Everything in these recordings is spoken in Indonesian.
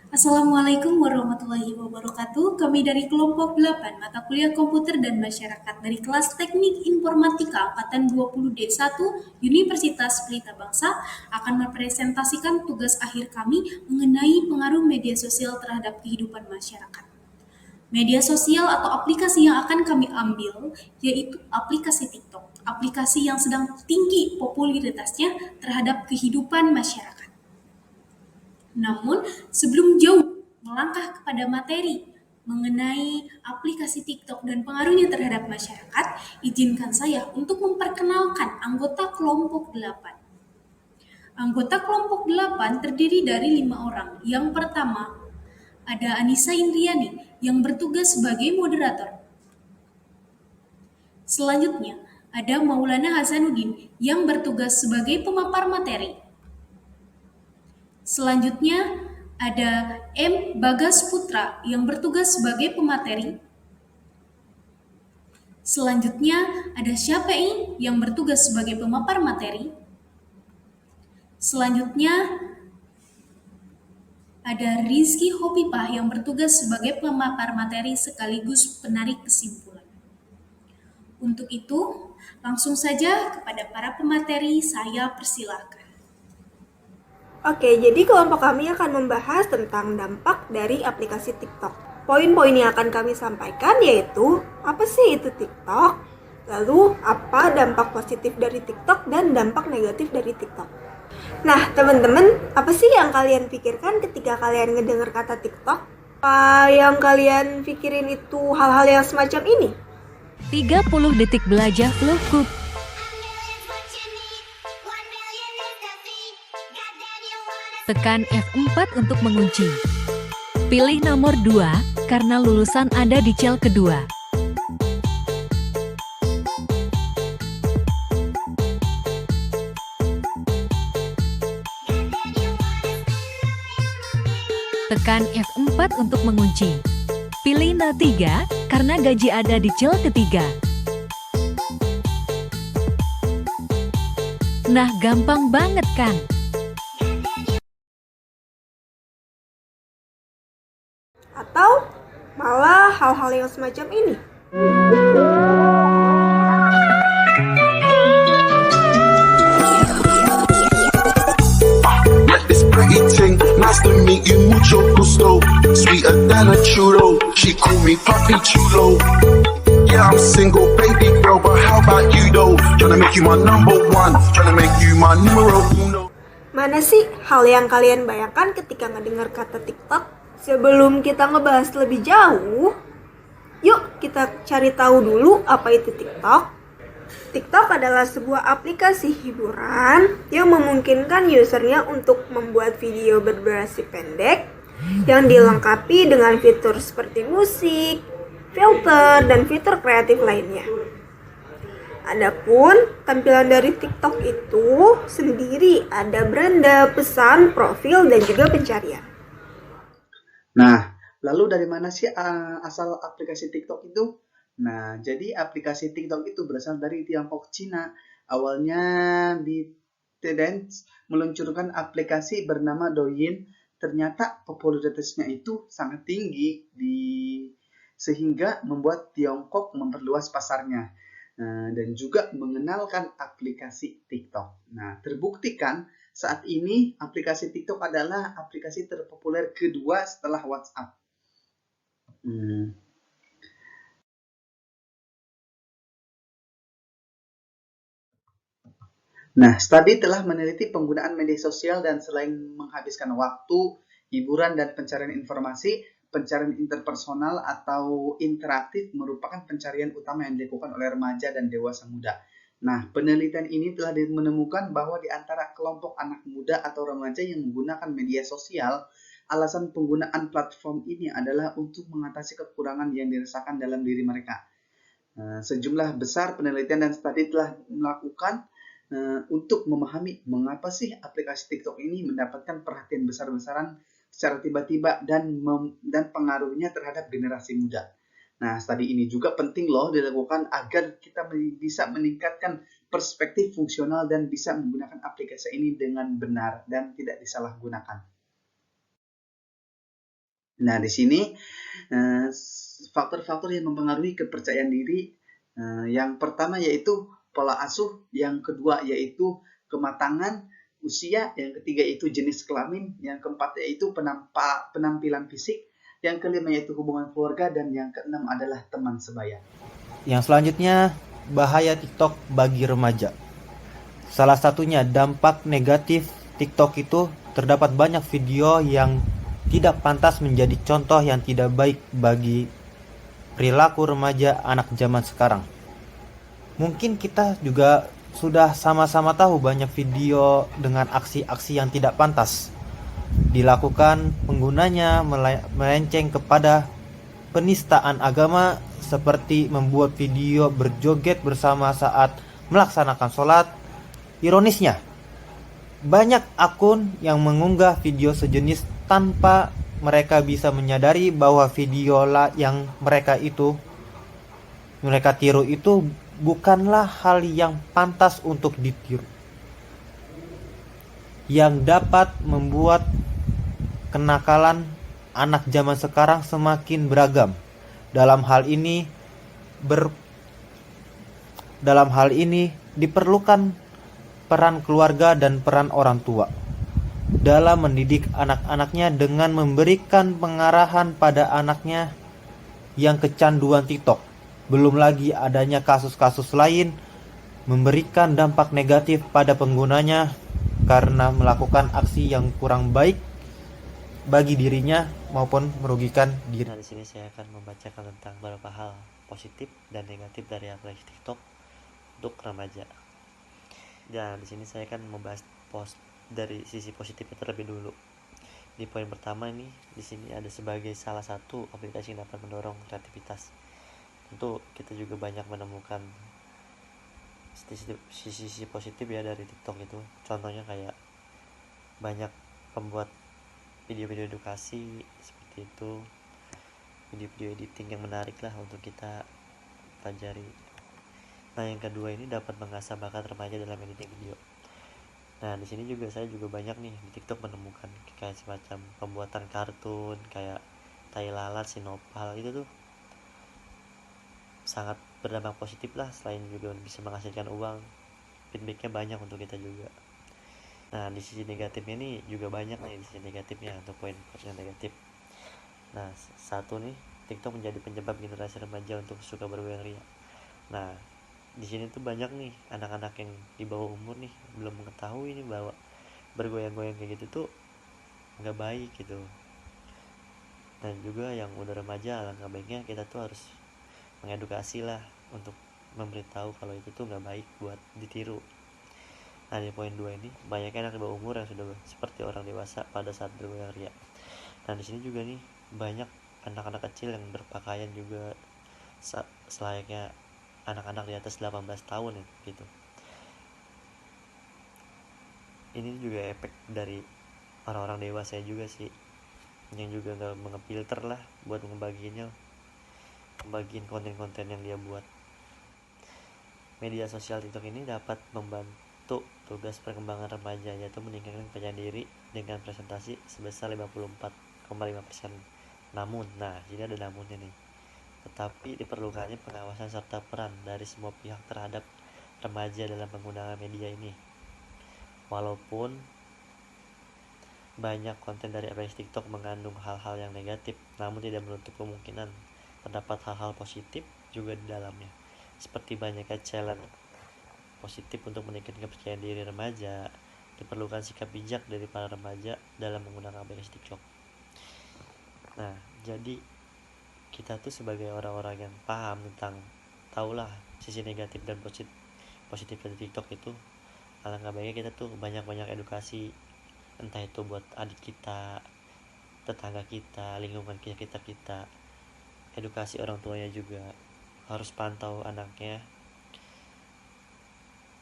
Assalamualaikum warahmatullahi wabarakatuh. Kami dari kelompok 8 mata kuliah komputer dan masyarakat dari kelas Teknik Informatika angkatan 20D1 Universitas Pelita Bangsa akan mempresentasikan tugas akhir kami mengenai pengaruh media sosial terhadap kehidupan masyarakat. Media sosial atau aplikasi yang akan kami ambil yaitu aplikasi TikTok, aplikasi yang sedang tinggi popularitasnya terhadap kehidupan masyarakat. Namun, sebelum jauh melangkah kepada materi mengenai aplikasi TikTok dan pengaruhnya terhadap masyarakat, izinkan saya untuk memperkenalkan anggota kelompok 8. Anggota kelompok 8 terdiri dari 5 orang. Yang pertama, ada Anissa Indriani yang bertugas sebagai moderator. Selanjutnya, ada Maulana Hasanuddin yang bertugas sebagai pemapar materi. Selanjutnya, ada M. Bagas Putra yang bertugas sebagai pemateri. Selanjutnya, ada Syafi'i yang bertugas sebagai pemapar materi. Selanjutnya, ada Rizky Hopipah yang bertugas sebagai pemapar materi sekaligus penarik kesimpulan. Untuk itu, langsung saja kepada para pemateri saya persilahkan. Oke, jadi kelompok kami akan membahas tentang dampak dari aplikasi TikTok. Poin-poin yang akan kami sampaikan yaitu, apa sih itu TikTok? Lalu, apa dampak positif dari TikTok dan dampak negatif dari TikTok? Nah, teman-teman, apa sih yang kalian pikirkan ketika kalian ngedengar kata TikTok? Apa yang kalian pikirin itu hal-hal yang semacam ini? 30 detik belajar Flowcook. Tekan F4 untuk mengunci. Pilih nomor 2, karena lulusan ada di cel kedua. Tekan F4 untuk mengunci. Pilih na 3, karena gaji ada di cel ketiga. Nah, gampang banget kan? Atau malah hal-hal yang semacam ini? Pretty ting, nice to meet you, mucho gusto. Sweeter than a churro, she call me Papi Chulo. Yeah, I'm single, baby girl, but how about you though? Tryna make you my number one, tryna make you my numero uno. Mana sih hal yang kalian bayangkan ketika ngedengar kata TikTok? Sebelum kita ngebahas lebih jauh, yuk kita cari tahu dulu apa itu TikTok. TikTok adalah sebuah aplikasi hiburan yang memungkinkan usernya untuk membuat video berdurasi pendek yang dilengkapi dengan fitur seperti musik, filter, dan fitur kreatif lainnya. Adapun tampilan dari TikTok itu sendiri ada beranda, pesan, profil, dan juga pencarian. Nah, lalu dari mana sih asal aplikasi TikTok itu? Nah, jadi aplikasi TikTok itu berasal dari Tiongkok, Cina. Awalnya ByteDance meluncurkan aplikasi bernama Douyin. Ternyata popularitasnya itu sangat tinggi sehingga membuat Tiongkok memperluas pasarnya. Dan juga mengenalkan aplikasi TikTok. Nah, terbuktikan saat ini aplikasi TikTok adalah aplikasi terpopuler kedua setelah WhatsApp. Nah, studi telah meneliti penggunaan media sosial dan selain menghabiskan waktu, hiburan, dan pencarian informasi, pencarian interpersonal atau interaktif merupakan pencarian utama yang dilakukan oleh remaja dan dewasa muda. Nah, penelitian ini telah menemukan bahwa di antara kelompok anak muda atau remaja yang menggunakan media sosial, alasan penggunaan platform ini adalah untuk mengatasi kekurangan yang dirasakan dalam diri mereka. Sejumlah besar penelitian dan studi telah melakukan untuk memahami mengapa sih aplikasi TikTok ini mendapatkan perhatian besar-besaran secara tiba-tiba dan pengaruhnya terhadap generasi muda. Nah, studi ini juga penting loh dilakukan agar kita bisa meningkatkan perspektif fungsional dan bisa menggunakan aplikasi ini dengan benar dan tidak disalahgunakan. Nah, di sini faktor-faktor yang mempengaruhi kepercayaan diri, yang pertama yaitu pola asuh, yang kedua yaitu kematangan usia, yang ketiga yaitu jenis kelamin, yang keempat yaitu penampilan fisik, yang kelima yaitu hubungan keluarga, dan yang keenam adalah teman sebaya. Yang selanjutnya, bahaya TikTok bagi remaja. Salah satunya dampak negatif TikTok itu terdapat banyak video yang tidak pantas menjadi contoh yang tidak baik bagi perilaku remaja anak zaman sekarang. Mungkin kita juga sudah sama-sama tahu banyak video dengan aksi-aksi yang tidak pantas dilakukan penggunanya melenceng kepada penistaan agama seperti membuat video berjoget bersama saat melaksanakan sholat. Ironisnya, banyak akun yang mengunggah video sejenis tanpa mereka bisa menyadari bahwa video yang mereka tiru itu bukanlah hal yang pantas untuk ditiru, yang dapat membuat kenakalan anak zaman sekarang semakin beragam. Dalam hal ini diperlukan peran keluarga dan peran orang tua dalam mendidik anak-anaknya dengan memberikan pengarahan pada anaknya yang kecanduan TikTok. Belum lagi adanya kasus-kasus lain memberikan dampak negatif pada penggunanya karena melakukan aksi yang kurang baik bagi dirinya maupun merugikan diri. Nah, di sini saya akan membacakan tentang beberapa hal positif dan negatif dari aplikasi TikTok untuk remaja. Dan di sini saya akan membahas dari sisi positifnya terlebih dulu. Di poin pertama ini, di sini ada sebagai salah satu aplikasi yang dapat mendorong kreativitas. Tentu kita juga banyak menemukan sisi positif ya dari TikTok itu. Contohnya kayak banyak pembuat video-video edukasi seperti itu, video-video editing yang menarik lah untuk kita pelajari. Nah, yang kedua ini dapat mengasah bakat remaja dalam editing video. Nah, di sini juga saya banyak nih di TikTok menemukan kayak semacam pembuatan kartun kayak tai lalat, sinopal, itu tuh sangat berdampak positif lah, selain juga bisa menghasilkan uang, feedbacknya banyak untuk kita juga. Nah, di sisi negatifnya ini juga banyak nih, di sisi negatifnya untuk poin yang negatif. Nah, satu nih, TikTok menjadi penyebab generasi remaja untuk suka bergoyang ria. Nah, di sini tuh banyak nih anak-anak yang di bawah umur nih belum mengetahui nih bahwa bergoyang-goyang kayak gitu tuh nggak baik gitu. Dan juga yang udah remaja, alangkah baiknya kita tuh harus mengedukasi lah untuk memberitahu kalau itu tuh nggak baik buat ditiru. Nah, di poin 2 ini banyak anak di bawah umur yang sudah seperti orang dewasa pada saat bergoyang ria. Nah, di sini juga nih banyak anak-anak kecil yang berpakaian juga selayaknya anak-anak di atas 18 tahun ya gitu. Ini juga efek dari orang-orang dewasa juga sih, yang juga nggak mengefilter lah buat membagiin konten-konten yang dia buat. Media sosial TikTok ini dapat membantu tugas perkembangan remaja, yaitu meningkatkan kepercayaan diri dengan presentasi sebesar 54,5%. Namun, jadi ada namunnya nih. Tetapi diperlukannya pengawasan serta peran dari semua pihak terhadap remaja dalam penggunaan media ini. Walaupun banyak konten dari aplikasi TikTok mengandung hal-hal yang negatif, namun tidak menutup kemungkinan terdapat hal-hal positif juga di dalamnya, seperti banyaknya challenge positif untuk meningkatkan kepercayaan diri remaja. Diperlukan sikap bijak dari para remaja dalam menggunakan aplikasi TikTok. Nah, jadi kita tuh sebagai orang-orang yang paham tentang, tahulah sisi negatif dan positif dari TikTok itu, alangkah baiknya kita tuh banyak-banyak edukasi, entah itu buat adik kita, tetangga kita, lingkungan kita, edukasi orang tuanya juga harus pantau anaknya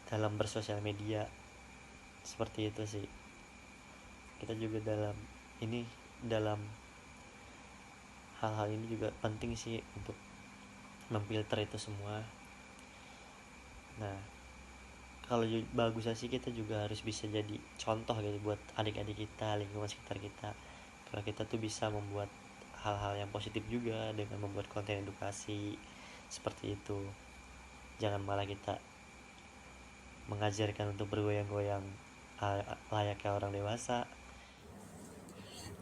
dalam bersosial media. Seperti itu sih. Kita juga dalam hal-hal ini juga penting sih untuk memfilter itu semua. Nah, kalau bagusnya sih kita juga harus bisa jadi contoh gitu buat adik-adik kita, lingkungan sekitar kita. Kalau kita tuh bisa membuat hal-hal yang positif juga dengan membuat konten edukasi seperti itu. Jangan malah kita mengajarkan untuk bergoyang-goyang layaknya orang dewasa.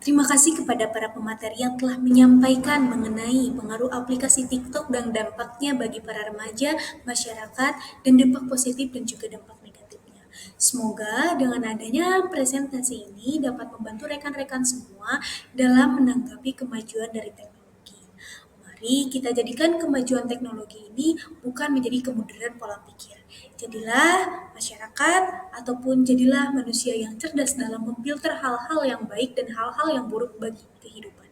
Terima kasih kepada para pemateri yang telah menyampaikan mengenai pengaruh aplikasi TikTok dan dampaknya bagi para remaja, masyarakat, dan dampak positif dan juga dampak negatifnya. Semoga dengan adanya presentasi ini dapat membantu rekan-rekan semua dalam menanggapi kemajuan dari teknologi. Mari kita jadikan kemajuan teknologi ini bukan menjadi kemunduran pola pikir. Jadilah masyarakat ataupun jadilah manusia yang cerdas dalam memfilter hal-hal yang baik dan hal-hal yang buruk bagi kehidupan.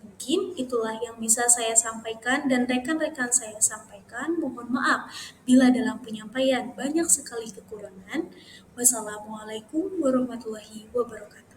Mungkin itulah yang bisa saya sampaikan dan rekan-rekan saya sampaikan. Mohon maaf bila dalam penyampaian banyak sekali kekurangan. Wassalamualaikum warahmatullahi wabarakatuh.